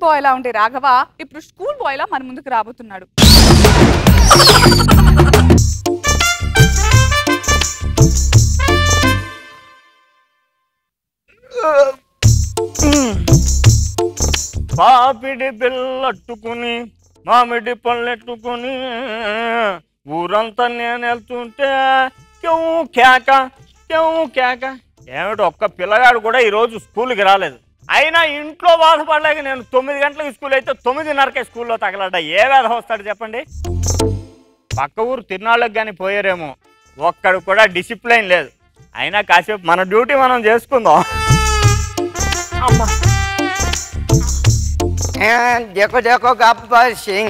Bye లా ఉండే రాఘవ ఇప్పుడు school bye లా మన ముందుకు రాబోతున్నాడు. పాపిడి పిల్లట్టుకుని మామిడి పళ్ళెట్టుకుని ఊరంతా నేను వెళ్తుంటే కేక ఏమిటి ఒక్క పిల్లగాడు కూడా ఈరోజు స్కూల్కి రాలేదు. అయినా ఇంట్లో బాధపడలేక నేను 9 గంటలకు స్కూల్ అయితే 9:30కే స్కూల్లో తగలడ్డా. ఏ వేధ వస్తాడు చెప్పండి. పక్క ఊరు తిరునాళ్ళకి కానీ పోయారేమో, ఒక్కడు కూడా డిసిప్లైన్ లేదు. అయినా కాసేపు మన డ్యూటీ మనం చేసుకుందాం. అమ్మా देखो देखो गब्बर सिंह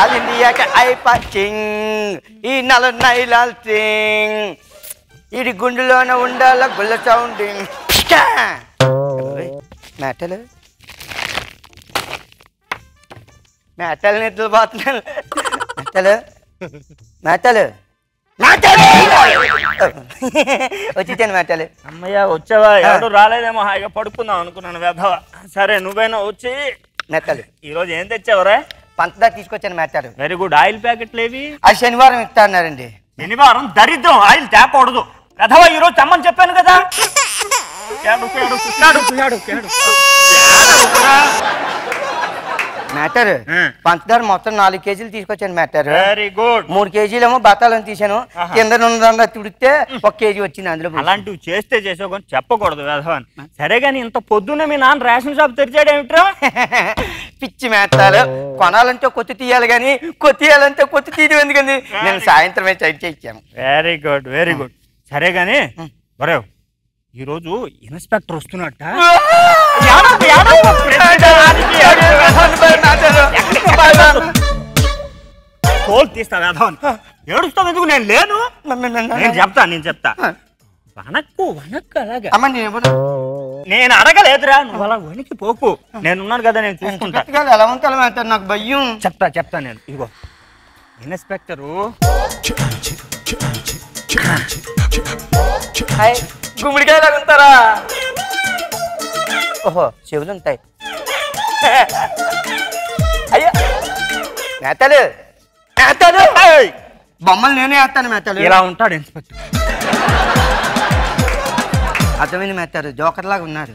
ऑल इंडिया के आई पाचिंग ఈ నైలాల్ సింగ్ ఇది గుండెలోనే ఉండాల గుల్ల సౌండింగ్ మేటలు నిద్రపోతున్నాను. మేటలు వచ్చేసాను మేటలు. అమ్మయ్య వచ్చావా? ఎవడు రాలేదేమో, హాయిగా పడుకుందాం అనుకున్నాను. వెధవ సరే నువ్వైనా వచ్చి. మేటలు ఈరోజు ఏం తెచ్చావరా? పంచదార తీసుకొచ్చాను మేటలు. Very good. ఆయిల్ ప్యాకెట్లు ఏవి? అది శనివారం ఇస్తా అన్నారండి. శనివారం దరిద్రం, ఆయిల్ తేకూడదు. వెధవ ఈరోజు తెమ్మని చెప్పాను కదా. మ్యాటర్ పంచదార మొత్తం 4 కేజీలు తీసుకొచ్చాను మ్యాటర్. Very good. 3 కేజీలేమో బత్తాలని తీసాను. కింద ఉన్న తుడితే 1 కేజీ వచ్చింది అందులో. అలాంటివి చేస్తే చేసావు కానీ చెప్పకూడదు వెధవని. సరే గాని ఇంత పొద్దున్న మీ నాన్న రేషన్ షాప్ తెరిచాడు ఏమిట్రా? పిచ్చి మేతాలు కొనాలంటే కొత్త తీయాలి కానీ కొత్తియాలంటే కొత్త తీయడం ఎందుకండి. నేను సాయంత్రమే చైట్ చేయించాను. Very good very good. సరే గాని ఒరే ఈరోజు ఇన్స్పెక్టర్ వస్తున్నట్ట. తోలు తీస్తా వేధవని. ఏడుస్తావు ఎందుకు? నేను లేను. నేను చెప్తా వనక్కు అలాగా. నేను అడగలేదురా, నువ్వు అలా వణికి పోకు. నేనున్నాను కదా, నేను చూసుకుంటా. ఎలా ఉంటాను మేతారు, నాకు భయం. చెప్తా నేను. ఇదిగో ఇన్స్పెక్టరు గుమ్మడికాయలు ఉంటారా? ఓహో చెవులు ఉంటాయి. అయ్యా మేతలు బొమ్మలు నేనే వేస్తాను మేతలు. ఇలా ఉంటాడు ఇన్స్పెక్టర్. అర్థమైంది మేతారు, జోకర్ లాగా ఉన్నాడు.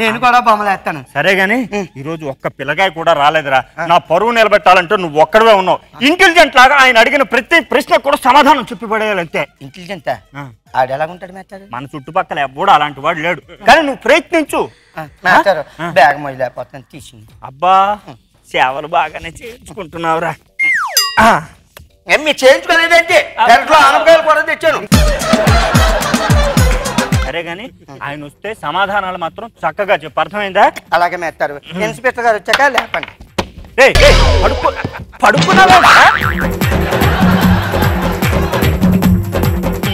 నేను కూడా బొమ్మలు వేస్తాను. సరే గాని ఈరోజు ఒక్క పిల్లగాయ కూడా రాలేదురా. నా పరువు నిలబెట్టాలంటే నువ్వు ఒక్కడవే ఉన్నావు. ఇంటెలిజెంట్ లాగా ఆయన అడిగిన ప్రతి ప్రశ్న కూడా సమాధానం చెప్పి పడేయాలంతే. ఇంటెలిజెంట్ ఆడు ఎలాగుంటాడు మేతారు? మన చుట్టుపక్కల ఎవ్వడు అలాంటి వాడు లేడు. కానీ నువ్వు ప్రయత్నించు. మేతారు బ్యాగ్ మొయ్యలేకపోతాను తీసింది. అబ్బా సేవలు బాగానే చేయించుకుంటున్నావురా. మీరు చేయించుకోలేదంటే ఆనపకాయలు కూడా తెచ్చాను. సరే గాని ఆయన వస్తే సమాధానాలు మాత్రం చక్కగా చెప్పు, అర్థమైందా? అలాగే మేస్తారు. ఇన్స్పెక్టర్ గారు వచ్చాక లేపండి. పడుకున్నావా?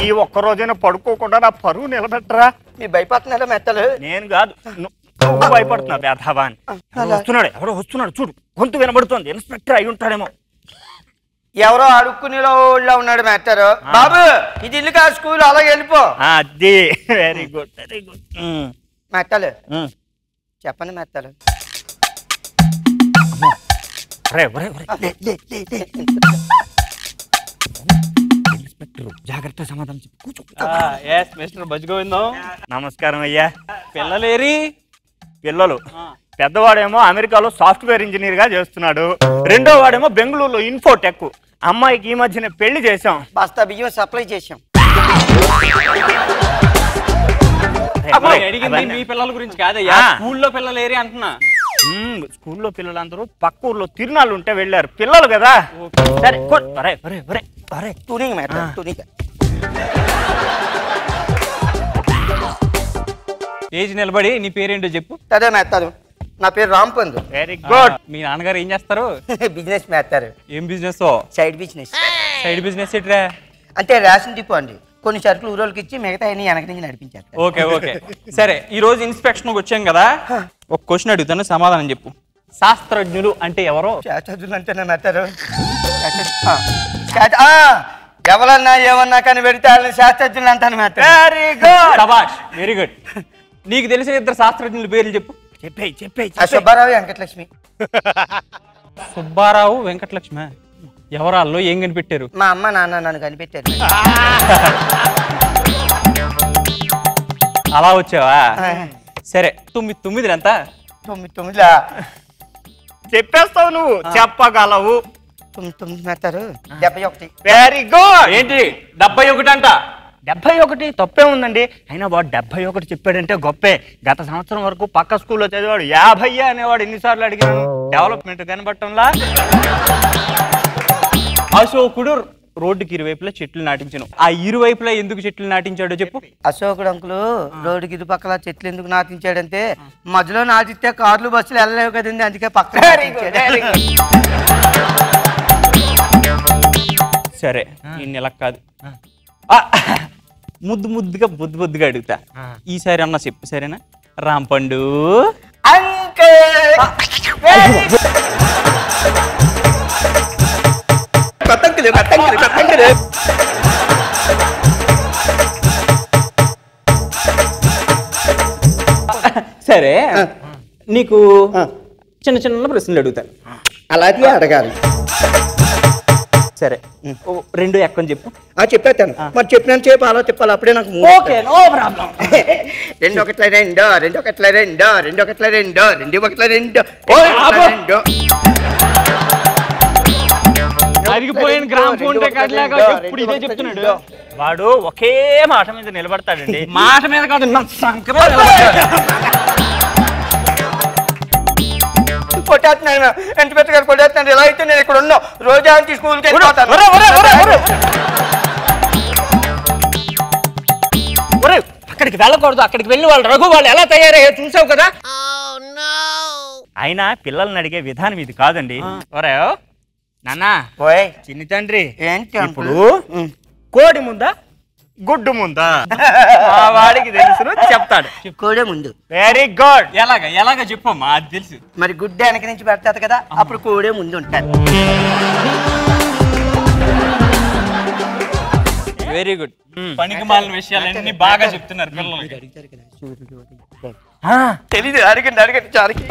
ఈ ఒక్క రోజైనా పడుకోకుండా నా పరువు నిలబెట్టరా. మీ భయపడుతున్నారా మెత్తలు? నేను కాదు, నువ్వు భయపడుతున్నా బేధావా అని. ఎవరో వస్తున్నాడు చూడు, గొంతు వినబడుతోంది. ఇన్స్పెక్టర్ అయి ఉంటాడేమో. ఎవరో అడుక్కునేలో ఉన్నాడు మేస్తారు. బాబు ఇది ఇల్లు కాదు స్కూల్, అలాగే వెళ్ళిపో. అది వెరీ గుడ్ వెరీ గుడ్. మెత్తలు చెప్పండి మెత్తలు. జాగ్రత్త సమాధానం చెప్పు. మిస్టర్ బజ్గోవిందం నమస్కారం అయ్యా. పిల్లలేరి? పిల్లలు పెద్దవాడేమో అమెరికాలో సాఫ్ట్వేర్ ఇంజనీర్ గా చేస్తున్నాడు. రెండో వాడేమో బెంగళూరులో ఇన్ఫోటెక్. అమ్మాయికి ఈ మధ్యన పెళ్లి చేసాం. బస్తా బియ్యం సప్లై చేసాం. అడిగింది మీ పిల్లల గురించి కాదయ్యా, స్కూల్లో పిల్లలేరి అంటున్నా. స్కూల్లో పిల్లలందరూ పక్క ఊర్లో తిరునాళ్ళు ఉంటే వెళ్ళారు. పిల్లలు కదా. సరే ఏజ్ నిలబడి నీ పేరేంటో చెప్పు. అదే మేస్తారు. నా పేరు రాంపందు. Very good. మీ నాన్నగారు ఏం చేస్తారు? బిజినెస్ మేస్తారు. ఏం business? Side business. Side business ఎట్రా? అంటే రేషన్ డిపో అండి. కొన్ని సరుకులు ఊరోళ్ళకి ఇచ్చి మిగతా అన్ని వెనక నుంచి నడిపించేస్తారు. ఓకే ఓకే సరే, ఈ రోజు ఇన్స్పెక్షన్ వచ్చాం కదా, ఒక క్వశ్చన్ అడుగుతాను, సమాధానం చెప్పు. శాస్త్రజ్ఞులు అంటే ఎవరో? శాస్త్రజ్ఞులు అంటేనే మెత్తారు. ఎవరన్నా ఏమన్నా కానీ పెడితే వాళ్ళని శాస్త్రజ్ఞులు అంటాను మెత్తారు. Very good. శభాష్, వెరీ గుడ్. నీకు తెలిసిన 2 శాస్త్రజ్ఞుల పేర్లు చెప్పు. చెప్పేయి సుబ్బారావు వెంకటలక్ష్మి. సుబ్బారావు వెంకటలక్ష్మి ఎవరాల్లో ఏం కనిపెట్టారు? మా అమ్మ నాన్న నన్ను కనిపెట్టారు. అలా వచ్చావా? సరే 9 ఎంత? 9 చెప్పేస్తావు నువ్వు, చెప్పగలవు. 9 మెత్తారు 71. Very good. ఏంటి 71 అంట? 71 తప్పే ఉందండి. అయినా వాడు 71 చెప్పాడంటే గొప్పే. గత సంవత్సరం వరకు పక్క స్కూల్లో చదివాడు 50 అనేవాడు. ఎన్నిసార్లు అడిగాను, డెవలప్మెంట్ కనబట్టంలా. అశోకుడు రోడ్డుకి ఇరువైపులా చెట్లు నాటించను. ఆ ఇరువైపులా ఎందుకు చెట్లు నాటించాడో చెప్పు. అశోకుడు అంకులు రోడ్డుకి ఇరుపక్కల చెట్లు ఎందుకు నాటించాడంటే మధ్యలో నాటిస్తే కార్లు బస్సులు వెళ్ళలేవు కదండి, అందుకే పక్కన నాటించాడు. సరే ఈ నెల కాదు, ముద్దుగా బొద్దుగా అడుగుతా. ఈసారి అన్న చెప్పు సరేనా? రాంపండు సరే నీకు చిన్న ప్రశ్నలు అడుగుతాను, అలాగే అడగాలి. సరే 2 ఎక్కని చెప్పు. చెప్పేస్తాను. మరి చెప్పినంత సేపు అలా చెప్పాలి, అప్పుడే నాకు ఓకే నో ప్రాబ్లం. 2 1 2 2 1 2 2 1 2 2 1 2 అరిగిపోయిన గ్రామ్ ఫోన్ కట్టలేక ఇప్పుడు ఇదే చెప్తున్నాడు. వాడు ఒకే మాట మీద నిలబడతాడండి. మాట మీద కాదు, కొట్టేస్తున్నాను. ఎంత పెద్ద గారు కొట్టేస్తున్నాను. ఎలా అయితే నేను ఇక్కడ ఉన్నా రోజా స్కూల్కి వెళ్ళిపోతాను. అక్కడికి వెళ్ళకూడదు. అక్కడికి వెళ్ళి వాళ్ళు రఘు వాళ్ళు ఎలా తయారయ్యో చూసావు కదా. అయినా పిల్లల్ని అడిగే విధానం ఇది కాదండి. ఒరే నాన్నా చిన్ని తండ్రి, ఏంటి ఇప్పుడు కోడి ముందా గుడ్డు ముందా? వాడికి తెలుసు, చెప్తాడు. కోడే ముందు. Very good. ఎలాగా చెప్పమ్మా, అది తెలుసు. మరి గుడ్డ వెనక నుంచి పెడతాది కదా, అప్పుడు కోడే ముందు ఉంటాడు. Very good. పనికి మాలిన విషయాలన్నీ బాగా చెప్తున్నారు పిల్లలు. తెలీదు, అడగండి చారికి.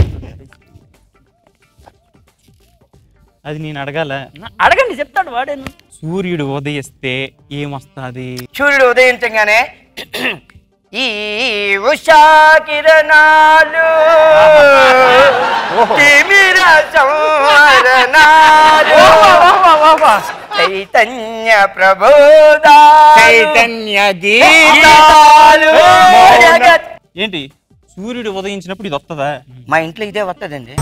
అది నేను అడగాల? అడగండి, చెప్తాడు వాడేను. సూర్యుడు ఉదయిస్తే ఏమొస్తుంది? సూర్యుడు ఉదయించగానే ఈ ఉషా కిరణాలు చైతన్య ప్రబోధ చైతన్య గీతాలు. ఏంటి సూర్యుడు ఉదయించినప్పుడు ఇది వస్తుందా? మా ఇంట్లో ఇదే వస్తుందండి.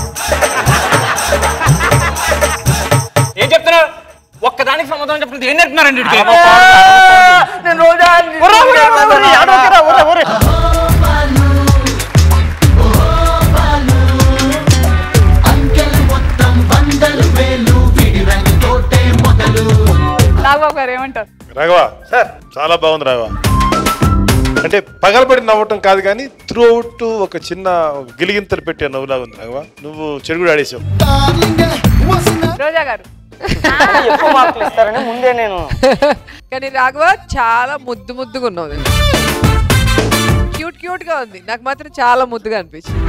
ఏం చెప్తున్నారు? ఒక్కదానికి సమాధానం చెప్తుంది. ఏం చెప్తున్నారండి? నాగబాబు గారు ఏమంటారు? రాఘవ సార్ చాలా బాగుంది రాఘవ. అంటే పగలబడి నవ్వటం కాదు కానీ త్రూ అవుట్ ఒక చిన్న గిలిగింతలు పెట్టే నవ్వులాగా ఉంది రాఘవ. నువ్వు చెడుగుడు ఆడేసావు. రోజా గారు ఎక్కువ మార్కులు ఇస్తారని ముందే నేను. కానీ రాఘవ చాలా ముద్దుగా ఉన్నావు, క్యూట్ గా ఉంది. నాకు మాత్రం చాలా ముద్దుగా అనిపించింది.